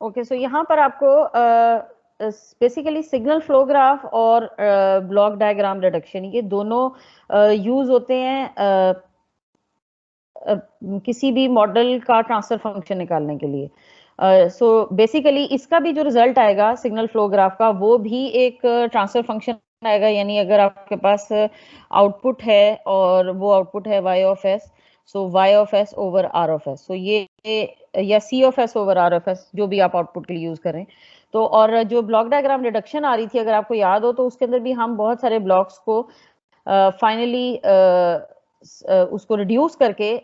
Okay, सो यहाँ पर आपको बेसिकली सिग्नल फ्लो ग्राफ और ब्लॉक डायग्राम रिडक्शन ये दोनों यूज होते हैं किसी भी मॉडल का ट्रांसफर फंक्शन निकालने के लिए। सो बेसिकली इसका भी जो रिजल्ट आएगा सिग्नल फ्लो ग्राफ का, वो भी एक ट्रांसफर फंक्शन आएगा। यानी अगर आपके पास आउटपुट है और वो आउटपुट है y of S, so y of S over r of S, so ये या c of S over r of S, जो भी आप आउटपुट के लिए यूज करें। तो और जो ब्लॉक डायग्राम रिडक्शन आ रही थी, अगर आपको याद हो, तो उसके अंदर भी हम बहुत सारे ब्लॉक्स को फाइनली उसको रिड्यूस करके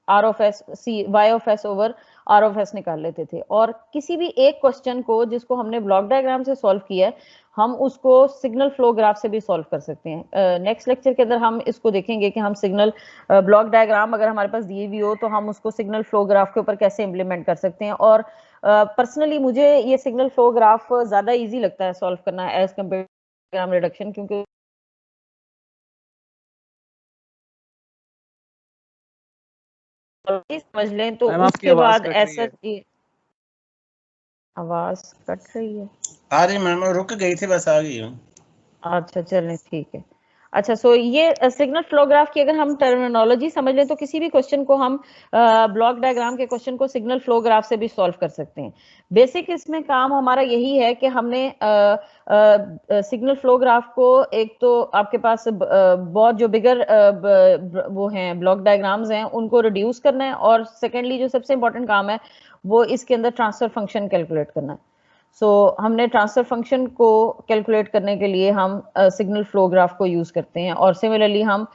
R of S C Y of S over R of S निकाल लेते थे। और किसी भी एक क्वेश्चन को जिसको हमने ब्लॉक डायग्राम से सॉल्व किया है, हम उसको सिग्नल फ्लो ग्राफ से भी सॉल्व कर सकते हैं। नेक्स्ट लेक्चर के अंदर हम इसको देखेंगे कि हम सिग्नल ब्लॉक डायग्राम अगर हमारे पास दिए भी हो तो हम उसको सिग्नल फ्लो ग्राफ के ऊपर कैसे इंप्लीमेंट कर सकते हैं। और पर्सनली मुझे ये सिग्नल फ्लो ग्राफ ज्यादा इजी लगता है सॉल्व करना एज कम्पेयर डायग्राम रिडक्शन, क्योंकि समझ लें तो उसके बाद ऐसा आवाज कट रही है। आ रही मैम, रुक गई थी, बस आ गई हूँ। अच्छा चलें, ठीक है। अच्छा, सो ये सिग्नल फ्लो ग्राफ की अगर हम टर्मिनोलॉजी समझ लें तो किसी भी क्वेश्चन को हम ब्लॉक डायग्राम के क्वेश्चन को सिग्नल फ्लो ग्राफ से भी सॉल्व कर सकते हैं। बेसिक इसमें काम हमारा यही है कि हमने सिग्नल फ्लो ग्राफ को, एक तो आपके पास बहुत जो बिगर वो हैं ब्लॉक डायग्राम्स हैं उनको रिड्यूस करना है, और सेकेंडली जो सबसे इंपॉर्टेंट काम है वो इसके अंदर ट्रांसफर फंक्शन कैलकुलेट करना है। सो हमने ट्रांसफर फंक्शन को कैलकुलेट करने के लिए हम सिग्नल फ्लो ग्राफ को यूज करते हैं, और सिमिलरली हम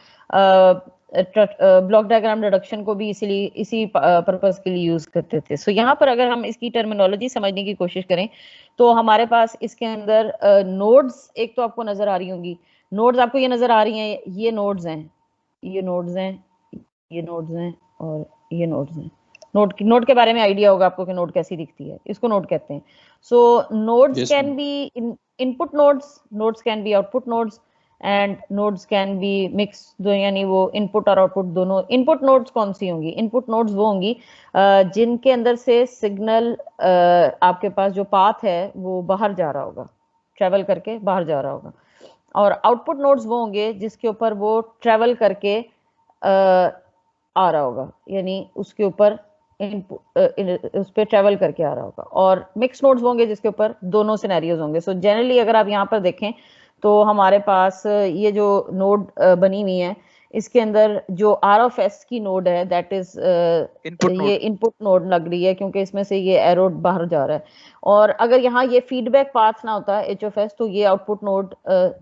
ब्लॉक डायग्राम रिडक्शन को भी इसी पर्पस के लिए यूज करते थे। सो यहाँ पर अगर हम इसकी टर्मिनोलॉजी समझने की कोशिश करें तो हमारे पास इसके अंदर नोड्स एक तो आपको नजर आ रही होंगी। नोड्स आपको ये नजर आ रही हैं, ये नोड्स हैं, ये नोड्स हैं, ये नोड्स हैं और ये नोड्स हैं। नोड के बारे में आइडिया होगा आपको कि नोड कैसी दिखती है, इसको नोड कहते हैं। So nodes can be input nodes, nodes can be output nodes, and nodes can be mix, दो यानी वो इनपुट और आउटपुट दोनों। इनपुट नोड्स कौन सी होंगी? इनपुट नोड्स वो होंगी जिनके अंदर से सिग्नल आपके पास जो पाथ है वो बाहर जा रहा होगा, ट्रेवल करके बाहर जा रहा होगा। और आउटपुट नोड्स वो होंगे जिसके ऊपर वो ट्रेवल करके आ रहा होगा, यानी उसके ऊपर उस पर ट्रेवल करके आ रहा होगा। और मिक्स नोड्स होंगे जिसके ऊपर दोनों सिनेरियोज होंगे। सो जनरली अगर आप यहाँ पर देखें तो हमारे पास ये जो नोड बनी हुई है, इसके अंदर जो आर ऑफ एस की नोड है दैट इज ये इनपुट नोड लग रही है, क्योंकि इसमें से ये एरो बाहर जा रहा है। और अगर यहाँ ये फीडबैक पाथ ना होता एच ऑफ एस, तो ये आउटपुट नोड,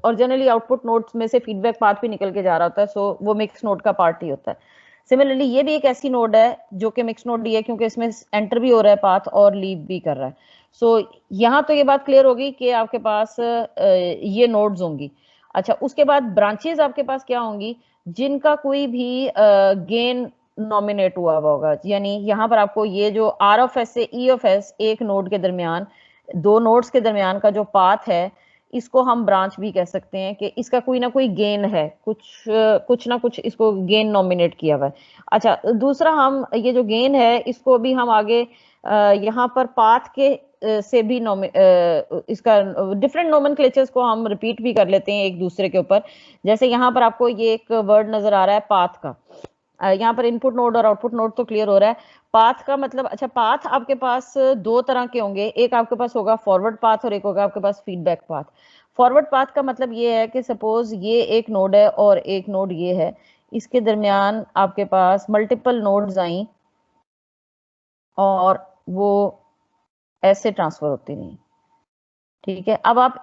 और जनरली आउटपुट नोड्स में से फीडबैक पाथ भी निकल के जा रहा होता है, सो वो मिक्स नोड का पार्ट ही होता है। सिमिलरली ये भी एक ऐसी नोड है जो कि मिक्स नोड ही है, क्योंकि इसमें एंटर भी हो रहा है पाथ और लीव भी कर रहा है। सो यहाँ तो ये बात क्लियर होगी कि आपके पास ये नोड्स होंगी। अच्छा, उसके बाद ब्रांचेस आपके पास क्या होंगी? जिनका कोई भी गेन नॉमिनेट हुआ होगा, यानी यहाँ पर आपको ये जो आर ऑफ एस से ई ऑफ एस, एक नोड के दरमियान, दो नोड्स के दरमियान का जो पाथ है, इसको हम ब्रांच भी कह सकते हैं कि इसका कोई ना कोई गेन है, कुछ ना कुछ इसको गेन नॉमिनेट किया हुआ है। अच्छा, दूसरा हम ये जो गेन है इसको भी हम आगे यहाँ पर पाथ के से भी इसका डिफरेंट नोमेनक्लेचर्स को हम रिपीट भी कर लेते हैं एक दूसरे के ऊपर। जैसे यहाँ पर आपको ये एक वर्ड नजर आ रहा है पाथ का, यहाँ पर इनपुट नोड और आउटपुट नोड तो क्लियर हो रहा है। पाथ का मतलब, अच्छा, पाथ आपके पास दो तरह के होंगे, एक आपके पास होगा फॉरवर्ड पाथ और एक होगा आपके पास फीडबैक पाथ। फॉरवर्ड पाथ का मतलब ये है कि सपोज ये एक नोड है और एक नोड ये है, इसके दरमियान आपके पास मल्टीपल नोड्स आई और वो ऐसे ट्रांसफर होती नहीं, ठीक है। अब आप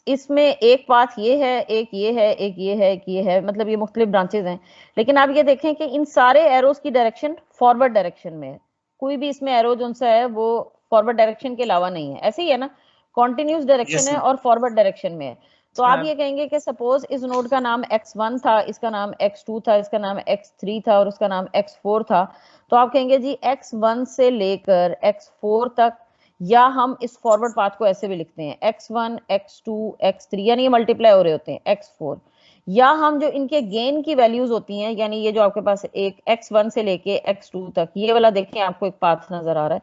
इसमें एक पाथ ये है, एक ये है, एक ये है, एक ये है, मतलब ये मुख्तलिफ ब्रांचेस हैं। लेकिन आप ये देखें कि इन सारे एरोज की डायरेक्शन फॉरवर्ड डायरेक्शन में है। कोई भी इसमें एरो जो सा है वो फॉरवर्ड डायरेक्शन के अलावा नहीं है, ऐसे ही है ना, कॉन्टिन्यूस डायरेक्शन है और फॉरवर्ड डायरेक्शन में है। तो आप ये कहेंगे कि सपोज इस नोड का नाम x1 था, इसका नाम x2 था, इसका नाम x3 था और उसका नाम x4 था। तो आप कहेंगे जी x1 से लेकर x4 तक, या हम इस फॉरवर्ड पाथ को ऐसे भी लिखते हैं x1 x2 x3, यानी ये मल्टीप्लाई हो रहे होते हैं x4। या हम जो इनके गेन की वैल्यूज होती हैं, यानी ये जो आपके पास एक x1 से लेके x2 तक, ये वाला देखें आपको एक पाथ नजर आ रहा है,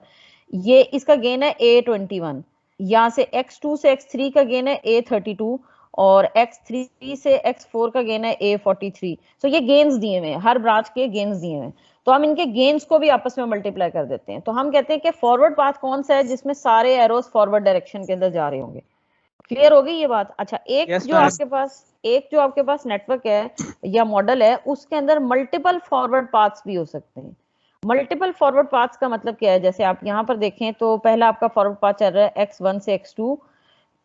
ये इसका गेन है A21, यहाँ से x2 से x3 का गेन है A32 और x3 से x4 का गेन है A43। तो ये गेन्स दिए हुए हैं, हर ब्रांच के गेन्स दिए हुए हैं, तो हम इनके गेन्स को भी आपस में मल्टीप्लाई कर देते हैं। तो हम कहते हैं कि फॉरवर्ड पाथ कौन सा है जिसमें सारे एरोस फॉरवर्ड डायरेक्शन के अंदर जा रहे होंगे। क्लियर हो गई ये बात? अच्छा, एक जो आपके पास नेटवर्क है या मॉडल है, उसके अंदर मल्टीपल फॉरवर्ड पाथ्स भी हो सकते हैं। मल्टीपल फॉरवर्ड पाथ्स का मतलब क्या है? जैसे आप यहाँ पर देखें तो पहला आपका फॉरवर्ड पाथ चल रहा है x1 से x2,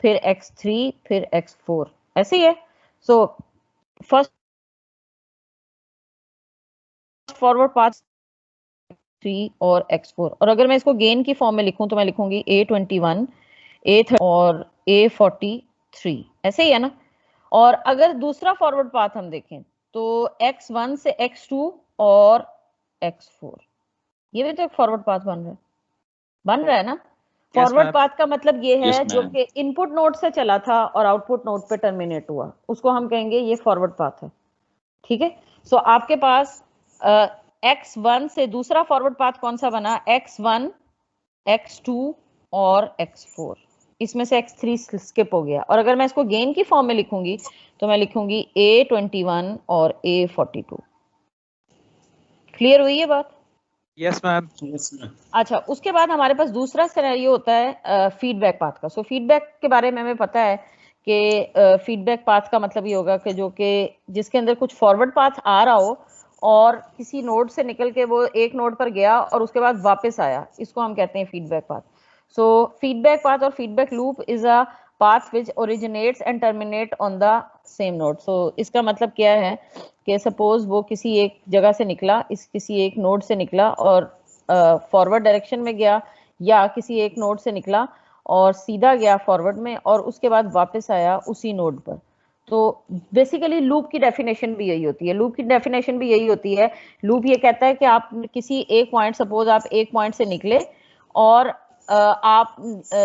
फिर x3, फिर x4, ऐसे ही है। सो फर्स्ट फॉरवर्ड पाथ 3 और x4, और अगर मैं इसको गेन की फॉर्म में लिखूं तो मैं लिखूंगी A21, A30 और A43, ऐसे ही है ना। और अगर दूसरा फॉरवर्ड पाथ हम देखें तो x1 से x2 और x4, ये भी तो एक फॉरवर्ड पाथ बन रहा है ना। फॉरवर्ड पाथ का मतलब ये है जो कि इनपुट नोड से चला था और आउटपुट नोड पे टर्मिनेट हुआ, उसको हम कहेंगे ये फॉरवर्ड पाथ है। ठीक है। सो आपके पास x1 से दूसरा फॉरवर्ड पाथ कौन सा बना? x1, x2 और x4, इसमें से x3 स्किप हो गया। और अगर मैं इसको गेन की फॉर्म में लिखूंगी तो मैं लिखूंगी A21 और A42। क्लियर हुई ये बात? Yes ma'am. अच्छा, उसके बाद हमारे पास दूसरा सिनेरियो होता है फीडबैक पाथ का। सो फीडबैक के बारे में हमें पता है कि फीडबैक पाथ का मतलब ये होगा कि जो कि जिसके अंदर कुछ फॉरवर्ड पाथ आ रहा हो और किसी नोड से निकल के वो एक नोड पर गया और उसके बाद वापस आया, इसको हम कहते हैं feedback path. So feedback path और feedback loop is a path which originates and terminate on the same node. So इसका मतलब क्या है कि सपोज वो किसी एक जगह से निकला, किसी एक नोड से निकला और फॉरवर्ड डायरेक्शन में गया, या किसी एक नोड से निकला और सीधा गया फॉरवर्ड में और उसके बाद वापस आया उसी नोड पर। तो बेसिकली लूप की डेफिनेशन भी यही होती है। लूप ये कहता है कि आप किसी एक पॉइंट, सपोज आप एक पॉइंट से निकले और आप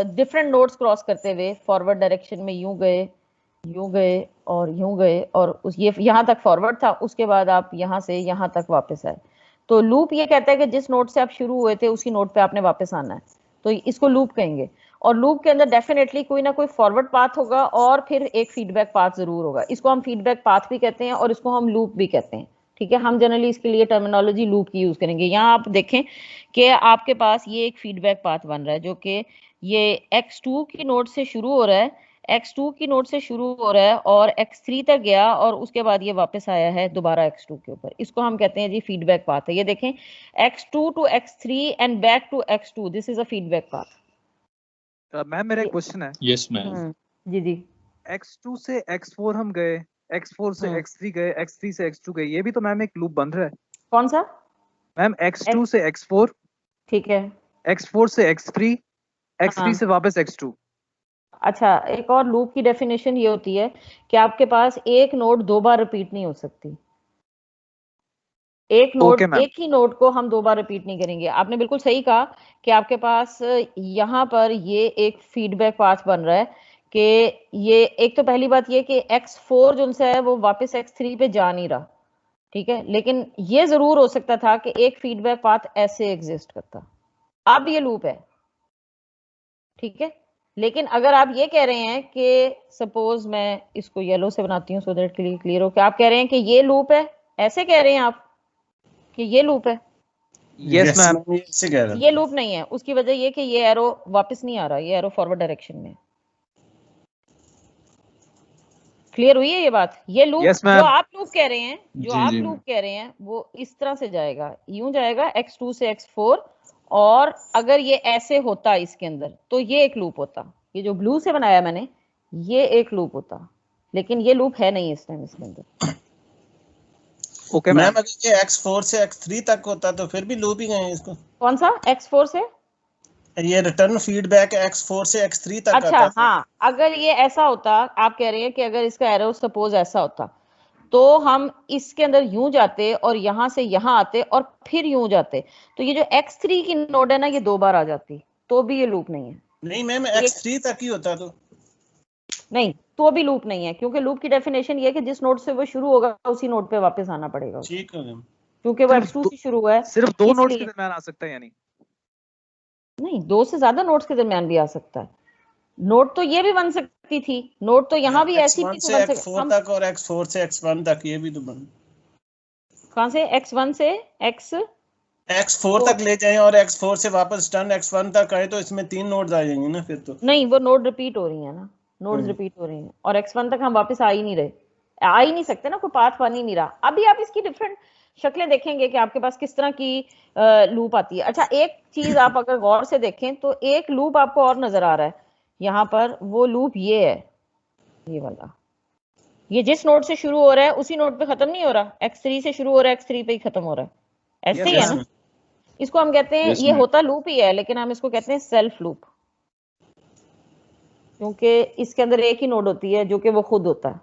डिफरेंट नोड्स क्रॉस करते हुए फॉरवर्ड डायरेक्शन में यूं गए और यूं गए और ये यहाँ तक फॉरवर्ड था, उसके बाद आप यहाँ से यहाँ तक वापस आए। तो लूप ये कहता है कि जिस नोड से आप शुरू हुए थे उसी नोड पे आपने वापस आना है, तो इसको लूप कहेंगे। और लूप के अंदर डेफिनेटली कोई ना कोई फॉरवर्ड पाथ होगा और फिर एक फीडबैक पाथ जरूर होगा। इसको हम फीडबैक पाथ भी कहते हैं और इसको हम लूप भी कहते हैं। ठीक है, हम जनरली इसके लिए टर्मिनोलॉजी लूप की यूज करेंगे। यहाँ आप देखें कि आपके पास ये एक फीडबैक पाथ बन रहा है जो कि ये x2 की नोड से शुरू हो रहा है, और x3 तक गया और उसके बाद ये वापस आया है दोबारा x2 के ऊपर। इसको हम कहते हैं जी फीडबैक पाथ है। ये देखें, x2 to x3 and back to x2, this is a feedback path. Ma'am मेरा एक क्वेश्चन है। Yes ma'am. जी x2 से x4 हम गए, x4 से x3 गए, x3 से x2 गए, ये भी तो मैम एक लूप बन रहा है। कौन सा? मैम x2 से x4, ठीक है, x4 से x3, x3 से वापस x2। अच्छा, एक और लूप की डेफिनेशन ये होती है कि आपके पास एक नोड दो बार रिपीट नहीं हो सकती। एक ही नोड को हम दो बार रिपीट नहीं करेंगे। आपने बिल्कुल सही कहा कि आपके पास यहाँ पर ये एक फीडबैक पाथ बन रहा है कि ये एक तो पहली बात ये कि x4 जो है वो वापस x3 पे जा नहीं रहा। ठीक है, लेकिन ये जरूर हो सकता था कि एक फीडबैक पाथ ऐसे एग्जिस्ट करता। अब ये लूप है। ठीक है, लेकिन अगर आप ये कह रहे हैं कि सपोज मैं इसको येलो से बनाती हूँ सो दैट क्लियर हो, कि आप कह रहे हैं कि ये लूप है, ऐसे कह रहे हैं आप कि ये लूप है? Yes ma'am. ये लूप नहीं है। उसकी वजह ये कि ये एरो वापस नहीं आ रहा, ये एरो फॉरवर्ड डायरेक्शन में। क्लियर हुई है ये बात? ये लूप yes, जो आप लूप कह रहे हैं, वो इस तरह से जाएगा, यूं जाएगा x2 से x4, और अगर ये ऐसे होता इसके अंदर तो ये एक लूप होता। ये जो ब्लू से बनाया मैंने, ये एक लूप होता, लेकिन ये लूप है नहीं इस टाइम इसके अंदर। ओके मैम, अगर ये x4 से x3 तक होता तो फिर भी लूप ही गए इसको। कौन सा x4 से? ये रिटर्न फीडबैक x4 से x3 तक अच्छा, आता था। हाँ, अगर ये ऐसा होता, आप कह रहे हैं कि अगर इसका एरो सपोज ऐसा होता तो हम इसके अंदर यूं जाते और यहां से यहां आते और फिर यूं जाते, तो ये जो x3 की नोड है ना, ये दो बार आ जाती, तो भी ये लूप नहीं है। नहीं मैम, x3 तक ही होता तो नहीं, तो भी लूप नहीं है, क्योंकि लूप की डेफिनेशन ये है कि जिस नोड से वो शुरू होगा उसी नोड पे वापस आना पड़ेगा। ठीक है मैम, क्योंकि वो x2 से शुरू हुआ है, सिर्फ दो नोड्स के दरमियान आ सकता है यानी। नहीं, 2 से ज्यादा नोड्स के दरमियान भी आ सकता है। नोड तो ये भी बन सकती थी, नोड तो यहाँ भी ऐसी भी x1 तो से बन सकती। x4 हम तक और x4 से x1 तक ये भी तो बन कहाँ से x1 से x4 तक ले जाएं और x4 से वापस टर्न x1 तक आए तो इसमें 3 नोड्स आ जाएंगे ना फिर तो। नहीं, वो नोड रिपीट हो रही है ना, नोड्स रिपीट हो रही हैं और x1 तक हम वापस आ ही नहीं रहे, आ ही नहीं सकते ना, कोई पाथ बन ही नहीं रहा। अभी आप इसकी डिफरेंट शक्लें देखेंगे कि आपके पास किस तरह की लूप आती है। अच्छा, एक चीज आप अगर गौर से देखें तो एक लूप आपको और नजर आ रहा है यहाँ पर, वो लूप ये है, ये वाला। ये जिस नोड से शुरू हो रहा है उसी नोड पे खत्म नहीं हो रहा, x3 से शुरू हो रहा है x3 पे ही खत्म हो रहा है, ऐसे ही है ना। इसको हम कहते हैं, ये होता लूप ही है लेकिन हम इसको कहते हैं सेल्फ लूप, क्योंकि इसके अंदर एक ही नोड होती है जो कि वो खुद होता है,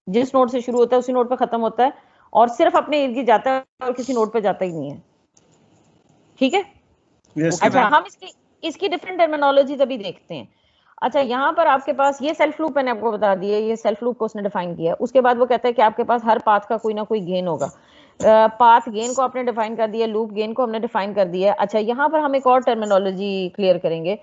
जिस नोड से शुरू होता है उसी नोड पे खत्म होता है और सिर्फ अपने इर्द गिर्द जाता है और किसी नोड पे जाता ही नहीं है। ठीक है। अच्छा, हम इसकी डिफरेंट टर्मिनोलॉजी तभी देखते हैं। अच्छा, यहाँ पर आपके पास ये सेल्फ लूप मैंने आपको बता दिया, ये सेल्फ लूप को उसने डिफाइन किया। उसके बाद वो कहता है कि आपके पास हर पाथ का कोई ना कोई गेन होगा। पाथ गेन को आपने डिफाइन कर दिया, लूप गेन को हमने डिफाइन कर दिया। अच्छा, यहाँ पर हम एक और टर्मिनोलॉजी क्लियर करेंगे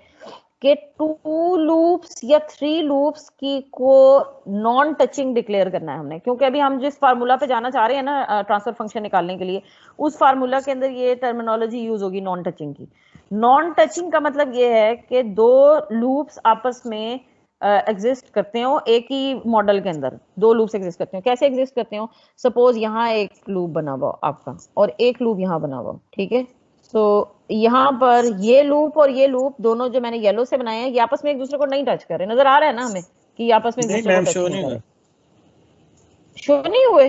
कि 2 लूप्स या 3 लूप्स की को नॉन टचिंग डिक्लेयर करना है हमने, क्योंकि अभी हम जिस फार्मूला पे जाना चाह रहे हैं ना ट्रांसफर फंक्शन निकालने के लिए, उस फार्मूला के अंदर ये टर्मिनोलॉजी यूज होगी नॉन टचिंग की। नॉन टचिंग का मतलब ये है कि 2 लूप्स आपस में एग्जिस्ट करते हो, एक ही मॉडल के अंदर 2 लूप्स एग्जिस्ट करते हो। कैसे एग्जिस्ट करते हो? सपोज यहाँ एक लूप बना हुआ आपका और एक लूप यहाँ बना हुआ, ठीक है। तो यहाँ पर ये लूप और ये लूप दोनों जो मैंने येलो से बनाए हैं, ये आपस में एक दूसरे को नहीं टच कर रहे। नजर आ रहा है ना हमें कि आपस में एक दूसरे को टच नहीं कर रहे, शो नहीं हुए।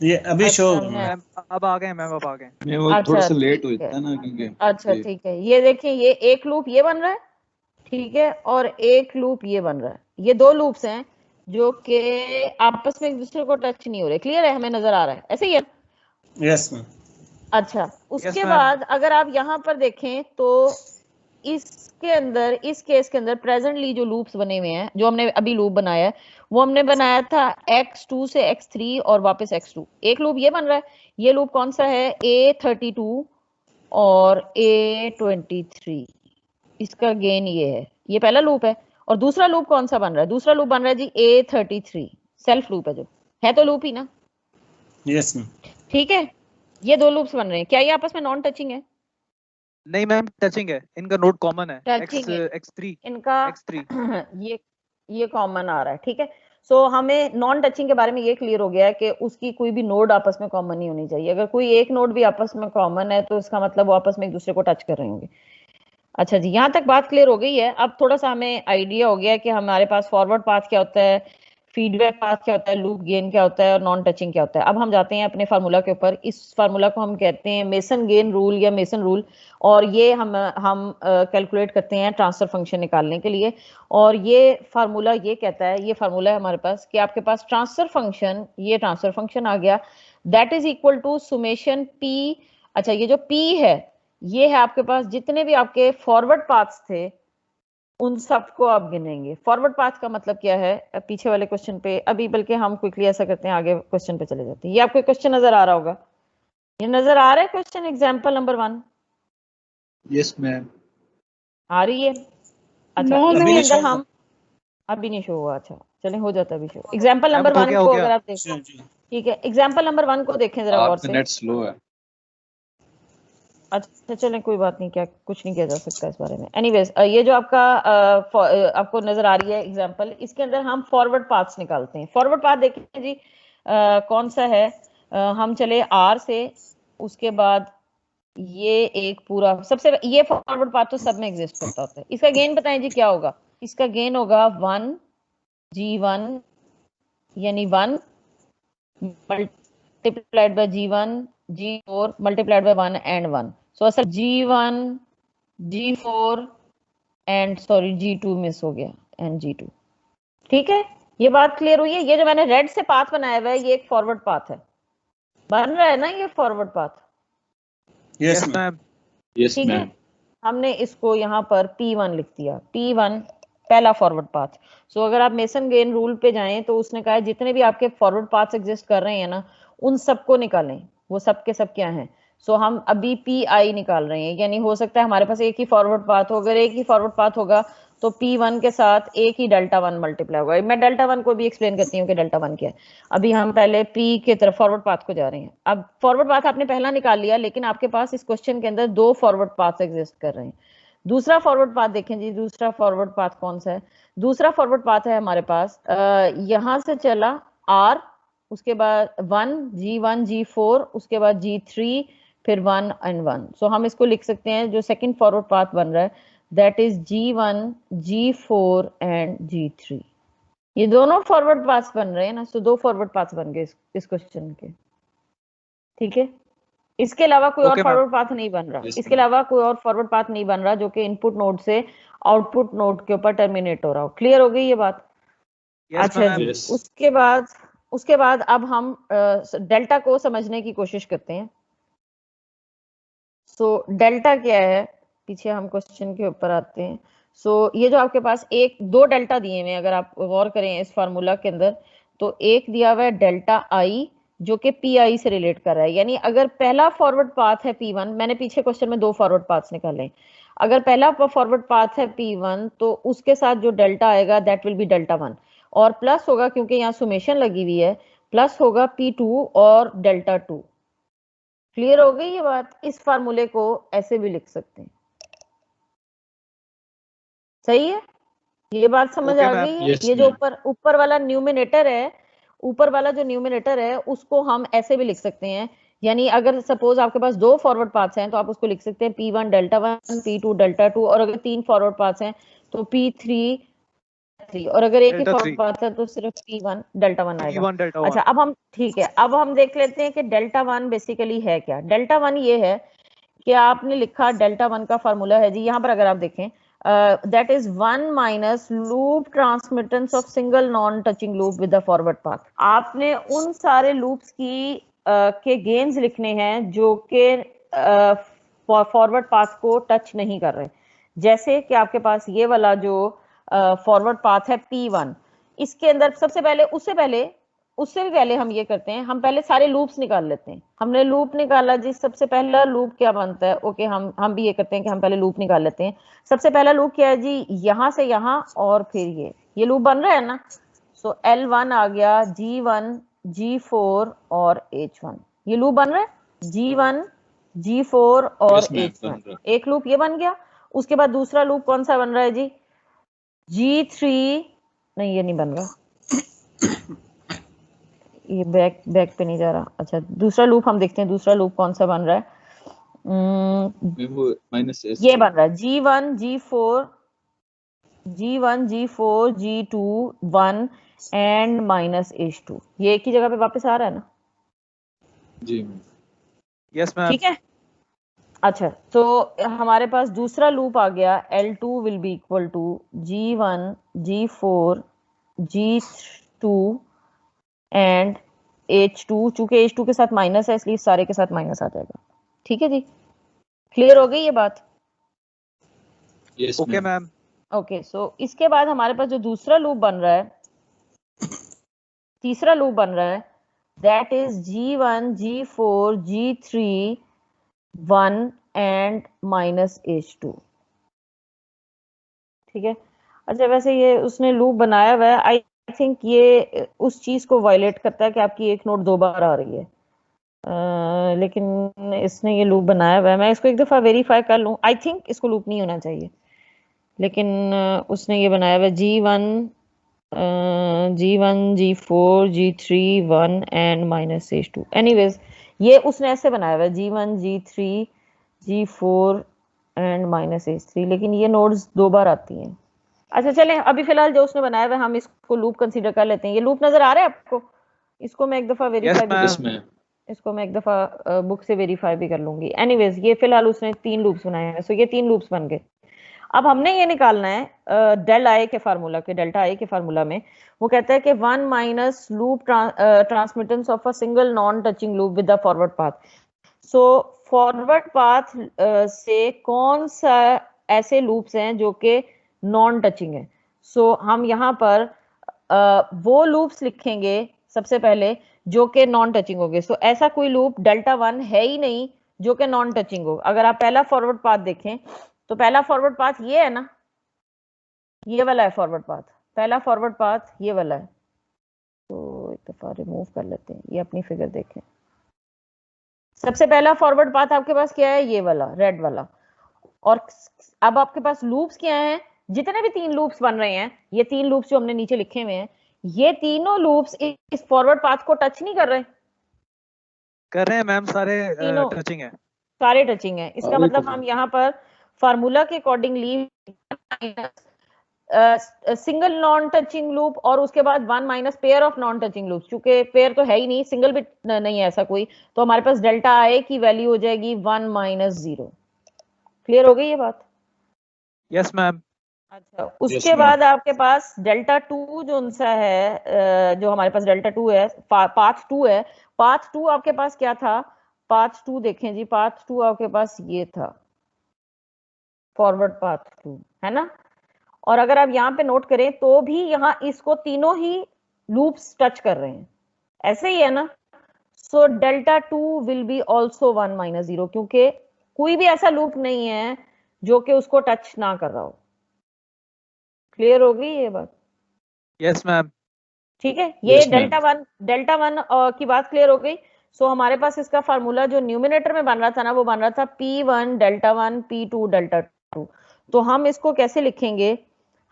ये अभी शो मैम अब आ गए, मैम अब आ गए। मैं वो थोड़ा सा लेट हुई था ना क्योंकि। अच्छा ठीक है, ये देखिए, ये एक लूप ये बन रहा है, ठीक है, और एक लूप ये बन रहा है। ये 2 लूप्स हैं जो कि आपस में एक दूसरे को टच नहीं हो रहे। क्लियर है? हमें नजर आ रहा है, ऐसे ही है? Yes ma'am. अच्छा, उसके बाद अगर आप यहाँ पर देखें तो इसके अंदर, इस केस के अंदर प्रेजेंटली जो लूप्स बने हुए हैं, जो हमने अभी लूप बनाया है, वो हमने बनाया था x2 से x3 और वापस x2। एक लूप ये बन रहा है, ये लूप कौन सा है? a32 और a23, इसका गेन ये है, ये पहला लूप है। और दूसरा लूप कौन सा बन रहा है? दूसरा लूप बन रहा है जी a33, सेल्फ लूप है, जो है तो लूप ही ना। Yes ma'am. ठीक है, ये 2 लूप्स बन रहे हैं। क्या ये आपस में नॉन टचिंग है? नहीं मैम, टचिंग है, इनका नोड कॉमन है, x3 इनका x3 ये कॉमन आ रहा है, ठीक है। सो हमें नॉन टचिंग के बारे में ये क्लियर हो गया है कि उसकी कोई भी नोड आपस में कॉमन नहीं होनी चाहिए। अगर कोई एक नोड भी आपस में कॉमन है तो इसका मतलब वो आपस में एक दूसरे को टच कर रहे होंगे। अच्छा जी, यहाँ तक बात क्लियर हो गई है। अब थोड़ा सा हमें आइडिया हो गया कि हमारे पास फॉरवर्ड पाथ क्या होता है, फीडबैक पाथ क्या होता है, लूप गेन क्या होता है और नॉन टचिंग क्या होता है। अब हम जाते हैं अपने फार्मूला के ऊपर। इस फार्मूला को हम कहते हैं मेसन गेन रूल या मेसन रूल, और ये हम कैलकुलेट करते हैं ट्रांसफर फंक्शन निकालने के लिए। और ये फार्मूला ये कहता है, ये फार्मूला है हमारे पास कि आपके पास ट्रांसफर फंक्शन, ये ट्रांसफर फंक्शन आ गया, that is equal to summation P. अच्छा, ये जो पी है ये है आपके पास जितने भी आपके फॉरवर्ड पाथ्स थे उन सबको आप गिनेंगे। फॉरवर्ड पाथ का मतलब क्या है? पीछे वाले क्वेश्चन पे अभी, बल्कि हम क्विकली ऐसा करते हैं, आगे क्वेश्चन पे चले जाते हैं। ये आपको क्वेश्चन नजर आ रहा होगा, ये नजर आ रहा है question, example number 1। Yes ma'am, आ रही है? अच्छा, इसके अंदर हम अभी नहीं शो हुआ। अच्छा चले, हो जाता है अभी शो। एग्जांपल नंबर 1 को अगर आप देखें, ठीक है, एग्जांपल नंबर 1 को देखें जरा गौर से। नेट स्लो है। अच्छा चलें, कोई बात नहीं, क्या कुछ नहीं किया जा सकता इस बारे में। एनीवेज, ये जो आपका आपको नजर आ रही है एग्जांपल, इसके अंदर हम फॉरवर्ड पाथ्स निकालते हैं। फॉरवर्ड पाथ देखें जी, कौन सा है? हम चले R से, उसके बाद ये एक पूरा, सबसे ये फॉरवर्ड पाथ तो सब में एग्जिस्ट करता होता है। इसका गेन बताएं जी क्या होगा? इसका गेन होगा 1 G1, यानी 1 multiplied by G1 G4 multiplied by 1 and 1। सो असल G1 G4 and sorry G2 miss हो गया, एंड G2। ठीक है, ये बात क्लियर हुई है? ये जो मैंने रेड से पाथ बनाया हुआ है ये एक फॉरवर्ड पाथ है, बन रहा है ना ये forward path? Yes ma'am. Yes ठीक है, मैम। हमने इसको यहाँ पर P1 लिख दिया, P1 पहला फॉरवर्ड पाथ। सो अगर आप मेसन गेन रूल पे जाएं तो उसने कहा है जितने भी आपके फॉरवर्ड पाथ्स एग्जिस्ट कर रहे हैं ना उन सबको निकालें। वो सब के सब क्या हैं? सो हम अभी पी आई निकाल रहे हैं, यानी हो सकता है हमारे पास एक ही फॉरवर्ड पाथ हो, अगर एक ही फॉरवर्ड पाथ होगा तो P1 के साथ एक ही डेल्टा 1 मल्टीप्लाई होगा। मैं डेल्टा 1 को भी एक्सप्लेन करती हूँ कि डेल्टा 1 क्या है। अभी हम पहले P के तरफ फॉरवर्ड पाथ को जा रहे हैं। अब फॉरवर्ड पाथ आपने पहला निकाल लिया, लेकिन आपके पास इस क्वेश्चन के अंदर 2 फॉरवर्ड पाथ एग्जिस्ट कर रहे हैं। दूसरा फॉरवर्ड पाथ देखें जी, दूसरा फॉरवर्ड पाथ कौन सा है? दूसरा फॉरवर्ड पाथ है हमारे पास यहां से चला R, उसके बाद 1 G1 G4, उसके बाद G3, फिर 1 and 1। सो हम इसको लिख सकते हैं, जो सेकंड फॉरवर्ड पाथ बन रहा है that is G1 G4 and G3। ये दोनों फॉरवर्ड पाथ्स बन रहे हैं ना, सो 2 फॉरवर्ड पाथ्स बन गए इस क्वेश्चन के। ठीक है, इसके अलावा कोई और फॉरवर्ड पाथ नहीं बन रहा, इसके अलावा कोई और फॉरवर्ड पाथ नहीं बन रहा जो कि इनपुट नोड से आउटपुट नोड के ऊपर टर्मिनेट हो रहा हो। क्लियर हो गई ये बात? अच्छा जी, उसके बाद अब हम डेल्टा को समझने की कोशिश करते हैं। सो डेल्टा क्या है, पीछे हम क्वेश्चन के ऊपर आते हैं। सो ये जो आपके पास दो डेल्टा दिए हुए हैं, अगर आप गौर करें इस फार्मूला के अंदर, तो एक दिया हुआ है डेल्टा आई जो कि पी आई से रिलेट कर रहा है। यानी अगर पहला फॉरवर्ड पाथ है P1, मैंने पीछे क्वेश्चन में 2 फॉरवर्ड पाथ्स निकाले, अगर पहला फॉरवर्ड पाथ है P1 तो उसके साथ जो डेल्टा आएगा दैट विल बी डेल्टा 1, और प्लस होगा क्योंकि यहाँ सुमेशन लगी हुई है, प्लस होगा P2 और डेल्टा 2। क्लियर हो गई ये बात? इस फार्मूले को ऐसे भी लिख सकते हैं। सही है, ये बात समझ आ गई है? ये जो ऊपर वाला न्यूमिनेटर है, ऊपर वाला जो न्यूमिनेटर है उसको हम ऐसे भी लिख सकते हैं। यानी अगर सपोज आपके पास 2 फॉरवर्ड पाथ्स हैं तो आप उसको लिख सकते हैं P1 डेल्टा 1, P2 डेल्टा 2, और अगर 3 फॉरवर्ड पाथ्स हैं तो P3 3, और अगर एक ही फॉरवर्ड पाथ है तो सिर्फ P1 डेल्टा 1 आएगा। अच्छा, अब हम ठीक है, अब हम देख लेते हैं कि डेल्टा 1 बेसिकली है क्या। डेल्टा 1 ये है कि आपने लिखा डेल्टा 1 का फार्मूला है जी, यहाँ पर अगर आप देखें that is 1 minus loop transmittance of single non touching loop with the forward path। आपने उन सारे लूप्स की के गेन्स लिखने हैं जो कि फॉरवर्ड पाथ को टच नहीं कर रहे। जैसे कि आपके पास ये वाला जो फॉरवर्ड पाथ है P1, इसके अंदर सबसे पहले उससे भी पहले हम ये करते हैं, हम पहले सारे लूप्स निकाल लेते हैं। हमने लूप निकाला जी, सबसे पहला लूप क्या बनता है? ओके, हम भी ये करते हैं कि हम पहले लूप निकाल लेते हैं। सबसे पहला लूप क्या है जी? यहाँ से यहाँ और फिर ये लूप बन रहा है ना। सो L1 आ गया, G1 G4 और H1, ये लूप बन रहा है G1 G4 और H1, एक लूप ये बन गया। उसके बाद दूसरा लूप कौन सा बन रहा है जी? G3, नहीं ये नहीं बन रहा, ये बैक पे नहीं जा रहा। अच्छा, दूसरा लूप हम देखते हैं, दूसरा लूप कौन सा बन रहा है? ये बन रहा है G1 G4 G2 1 and -H2। ये एक ही जगह पे वापस आ रहा है ना जी? यस मैम, ठीक है। अच्छा, तो हमारे पास दूसरा लूप आ गया, L2 will be equal to G1 G4 G2 and H2। चूंकि H2 के साथ माइनस है इसलिए सारे के साथ माइनस आ जाएगा। ठीक है जी, क्लियर हो गई ये बात? Okay ma'am. ओके, सो इसके बाद हमारे पास जो दूसरा लूप बन रहा है, तीसरा लूप बन रहा है, that is G1 G4 G3 1 and -H2। ठीक है। अच्छा, वैसे ये उसने लूप बनाया हुआ है, आई थिंक ये उस चीज को वायलेट करता है कि आपकी एक नोट 2 बार आ रही है, लेकिन इसने ये लूप बनाया हुआ है। मैं इसको एक दफा वेरीफाई कर लूं, आई थिंक इसको लूप नहीं होना चाहिए, लेकिन उसने ये बनाया हुआ है G1 G4 G3 1 and -H2। Anyways, ये उसने ऐसे बनाया हुआ है G1 G3 G4 and -H3, लेकिन ये नोड्स 2 बार आती हैं। अच्छा चलें, अभी फिलहाल जो उसने बनाया हुआ है हम इसको लूप कंसीडर कर लेते हैं। ये लूप नजर आ रहा है आपको? इसको मैं एक दफा वेरीफाई इसको मैं एक दफा बुक से वेरीफाई भी कर लूंगी। एनीवेज, ये फिलहाल उसने 3 लूप्स बनाए हैं, सो ये 3 लूप्स बन गए। अब हमने ये निकालना है डेल्टा आई के फार्मूला में वो कहता है कि 1 minus loop transmittance of a single non touching loop with the forward path. So forward path से कौन सा ऐसे लूप्स हैं जो कि नॉन टचिंग है? सो हम यहाँ पर वो लूप्स लिखेंगे सबसे पहले जो कि नॉन टचिंग होंगे। सो ऐसा कोई लूप डेल्टा 1 है ही नहीं जो कि नॉन टचिंग हो। अगर आप पहला फॉरवर्ड पाथ देखें तो पहला फॉरवर्ड पाथ ये है ना, ये वाला है फॉरवर्ड पाथ, पहला फॉरवर्ड पाथ ये वाला है। तो एक दफा रिमूव कर लेते हैं, ये अपनी फिगर देखें। सबसे पहला फॉरवर्ड पाथ आपके पास क्या है, ये वाला रेड वाला। और अब आपके पास लूप्स क्या हैं, जितने भी 3 लूप्स बन रहे हैं, ये 3 लूप्स जो हमने नीचे लिखे हुए हैं, ये तीनों लूप्स इस फॉरवर्ड पाथ को टच नहीं कर रहे हैं मैम, सारे तीनों टचिंग है, सारे टचिंग है। इसका मतलब हम यहाँ पर फार्मूला के accordingly single non touching loop और उसके बाद 1 minus pair of non touching loop, चूंकि पेयर तो है ही नहीं, सिंगल भी नहीं है ऐसा कोई, तो हमारे पास डेल्टा आई की वैल्यू हो जाएगी 1 माइनस 0। क्लियर हो गई ये बात? Yes ma'am. अच्छा, उसके बाद आपके पास डेल्टा 2 जो सा है, जो हमारे पास डेल्टा 2 है, पाथ 2 है। पाथ 2 आपके पास क्या था, पाथ 2 देखें जी, पाथ 2 आपके पास ये था फॉरवर्ड पाथ 2, है ना। और अगर आप यहाँ पे नोट करें तो भी यहाँ इसको तीनों ही लूप्स टच कर रहे हैं, ऐसे ही है ना। So delta 2 will be also 1 minus 0, क्योंकि कोई भी ऐसा लूप नहीं है जो कि उसको टच ना कर रहा हो। क्लियर हो गई ये बात? Yes ma'am. ठीक है, ये डेल्टा वन की बात क्लियर हो गई। सो हमारे पास इसका फार्मूला जो न्यूमिनेटर में बन रहा था ना, वो बन रहा था P1 डेल्टा 1 P2 डेल्टा 2। तो हम इसको कैसे लिखेंगे,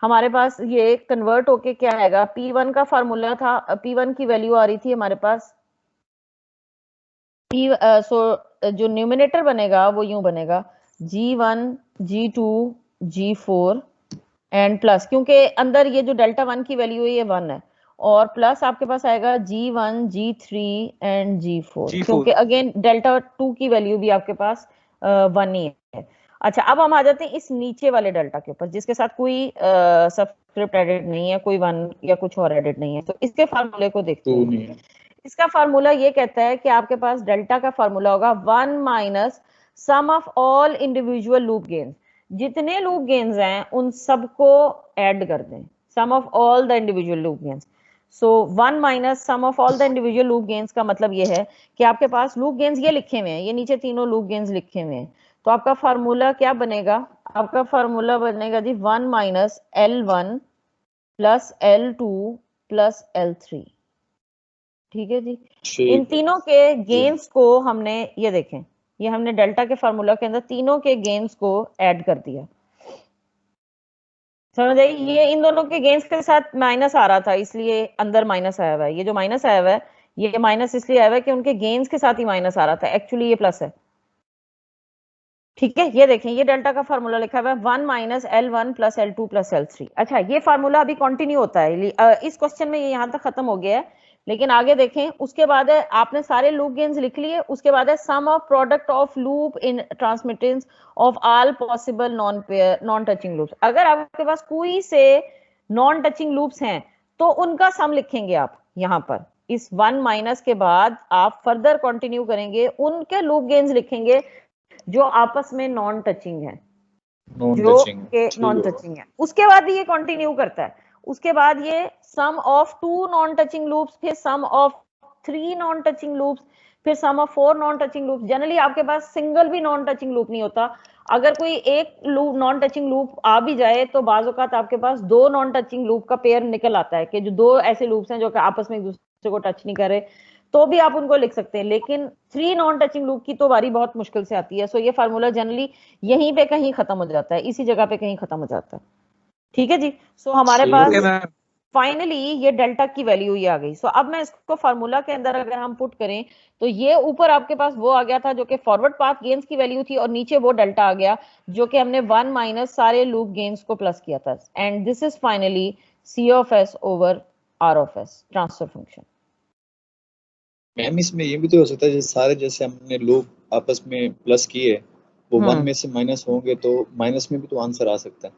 हमारे पास ये कन्वर्ट होके क्या आएगा, P1 का फार्मूला था, P1 की वैल्यू आ रही थी हमारे पास जो न्यूमिनेटर बनेगा वो यूं बनेगा G1 G2 G4 and plus, क्योंकि अंदर ये जो डेल्टा 1 की वैल्यू है ये 1 है, और प्लस आपके पास आएगा G1 G3 एंड G4, क्योंकि अगेन डेल्टा 2 की वैल्यू भी आपके पास 1 ही है। अच्छा, अब हम आ जाते हैं इस नीचे वाले डेल्टा के ऊपर, जिसके साथ कोई सबस्क्रिप्ट एडेड नहीं है, कोई 1 या कुछ और एडेड नहीं है। तो इसके फार्मूले को देखते हैं। इसका फार्मूला ये कहता है कि आपके पास डेल्टा का फार्मूला होगा 1 minus sum of all individual loop gains. जितने लूप गेन्स हैं उन सबको ऐड कर दें, sum of all the individual loop gains. So 1 minus sum of all the individual loop gains का मतलब ये है कि आपके पास लूप गेन्स ये लिखे हुए हैं, ये नीचे तीनों लूप गेन्स लिखे हुए हैं। तो आपका फार्मूला क्या बनेगा, आपका फार्मूला बनेगा जी 1 minus L1 plus L2 plus L3। ठीक है जी। इन तीनों के गेन्स को हमने, ये देखें, ये हमने डेल्टा के फार्मूला के अंदर तीनों के गेन्स को ऐड कर दिया। समझ आई? ये इन दोनों के गेन्स के साथ माइनस आ रहा था, इसलिए अंदर माइनस आया हुआ है। ये जो माइनस आया हुआ है, ये माइनस इसलिए आया हुआ है कि उनके गेन्स के साथ ही माइनस आ रहा था, एक्चुअली ये प्लस है। ठीक है, ये देखें, ये डेल्टा का फार्मूला लिखा हुआ है 1 minus L1 plus L2 plus L3। अच्छा, ये फार्मूला अभी कंटिन्यू होता है, इस क्वेश्चन में ये यहाँ तक खत्म हो गया है, लेकिन आगे देखें। उसके बाद है, आपने सारे लूप गेन्स लिख लिए, उसके बाद है sum of product of loop in transmittance of all possible non touching loops. अगर आपके पास कोई से नॉन टचिंग लूप्स हैं तो उनका सम लिखेंगे आप यहाँ पर। इस 1 माइनस के बाद आप फर्दर कंटिन्यू करेंगे, उनके लूप गेन्स लिखेंगे जो आपस में नॉन टचिंग है, जो के नॉन टचिंग है। उसके बाद ये कंटिन्यू करता है, उसके बाद ये sum of 2 non touching loops, फिर sum of 3 non touching loops, फिर sum of 4 non touching loops. Generally आपके पास सिंगल भी नॉन टचिंग लूप नहीं होता। अगर कोई एक लूप नॉन टचिंग लूप आ भी जाए तो बाज़ औक़ात आपके पास 2 नॉन टचिंग लूप का पेयर निकल आता है, कि जो 2 ऐसे लूप्स हैं जो कि आपस में एक दूसरे को टच नहीं कर रहे, तो भी आप उनको लिख सकते हैं। लेकिन 3 नॉन टचिंग लूप की तो बारी बहुत मुश्किल से आती है। सो ये फार्मूला जनरली यहीं पे कहीं खत्म हो जाता है, इसी जगह पे कहीं खत्म हो जाता है। ठीक है जी। सो हमारे पास फाइनली ये डेल्टा की वैल्यू ये आ गई। सो अब मैं इसको फार्मूला के अंदर अगर हम पुट करें तो ये ऊपर आपके पास वो आ गया था जो कि फॉरवर्ड पाथ गेन्स की वैल्यू थी, और नीचे वो डेल्टा आ गया जो कि हमने 1 माइनस सारे लूप गेन्स को प्लस किया था। And this is finally C of S over R of S transfer function. Ma'am इसमें ये भी तो हो सकता है सारे जैसे हमने लूप आपस में प्लस किए, वो 1 में से माइनस होंगे तो माइनस में भी तो आंसर आ सकता है,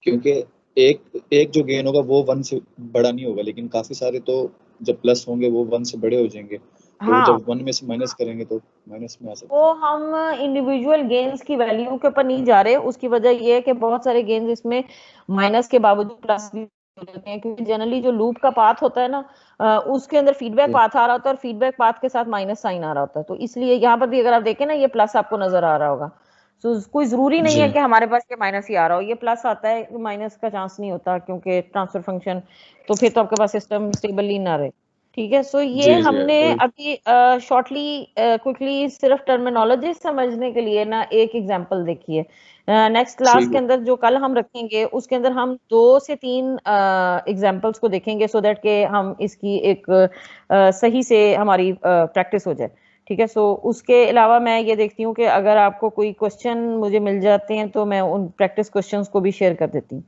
क्योंकि एक जो गेन होगा वो 1 से बड़ा नहीं होगा, लेकिन काफी सारे तो जब प्लस होंगे वो 1 से बड़े हो जाएंगे। तो जब 1 में से माइनस करेंगे तो माइनस में आ सकता है। वो हम इंडिविजुअल गेन्स की वैल्यू के ऊपर नहीं जा रहे, उसकी वजह ये है कि बहुत सारे गेन्स इसमें माइनस के बावजूद प्लस भी जाते हैं, क्योंकि जनरली जो लूप का पाथ होता है ना उसके अंदर फीडबैक जी। पाथ आ रहा होता है और फीडबैक पाथ के साथ माइनस साइन आ रहा होता है, तो इसलिए यहाँ पर भी अगर आप देखें ना ये प्लस आपको नजर आ रहा होगा। तो कोई जरूरी नहीं है जी कि हमारे पास ये माइनस ही आ रहा हो, ये प्लस आता है, माइनस का चांस नहीं होता क्योंकि ट्रांसफर फंक्शन, तो फिर तो आपके पास सिस्टम स्टेबली ना रहे। ठीक है, सो ये जी जी हमने और अभी शॉर्टली क्विकली सिर्फ टर्मिनोलॉजी समझने के लिए ना एक एग्जांपल देखिए। नेक्स्ट क्लास ठीक के है अंदर जो कल हम रखेंगे उसके अंदर हम 2 से 3 एग्जांपल्स को देखेंगे, सो दैट के हम इसकी एक सही से हमारी प्रैक्टिस हो जाए। ठीक है, सो उसके अलावा मैं ये देखती हूँ कि अगर आपको कोई क्वेश्चन मुझे मिल जाते हैं तो मैं उन प्रैक्टिस क्वेश्चंस को भी शेयर कर देती हूँ।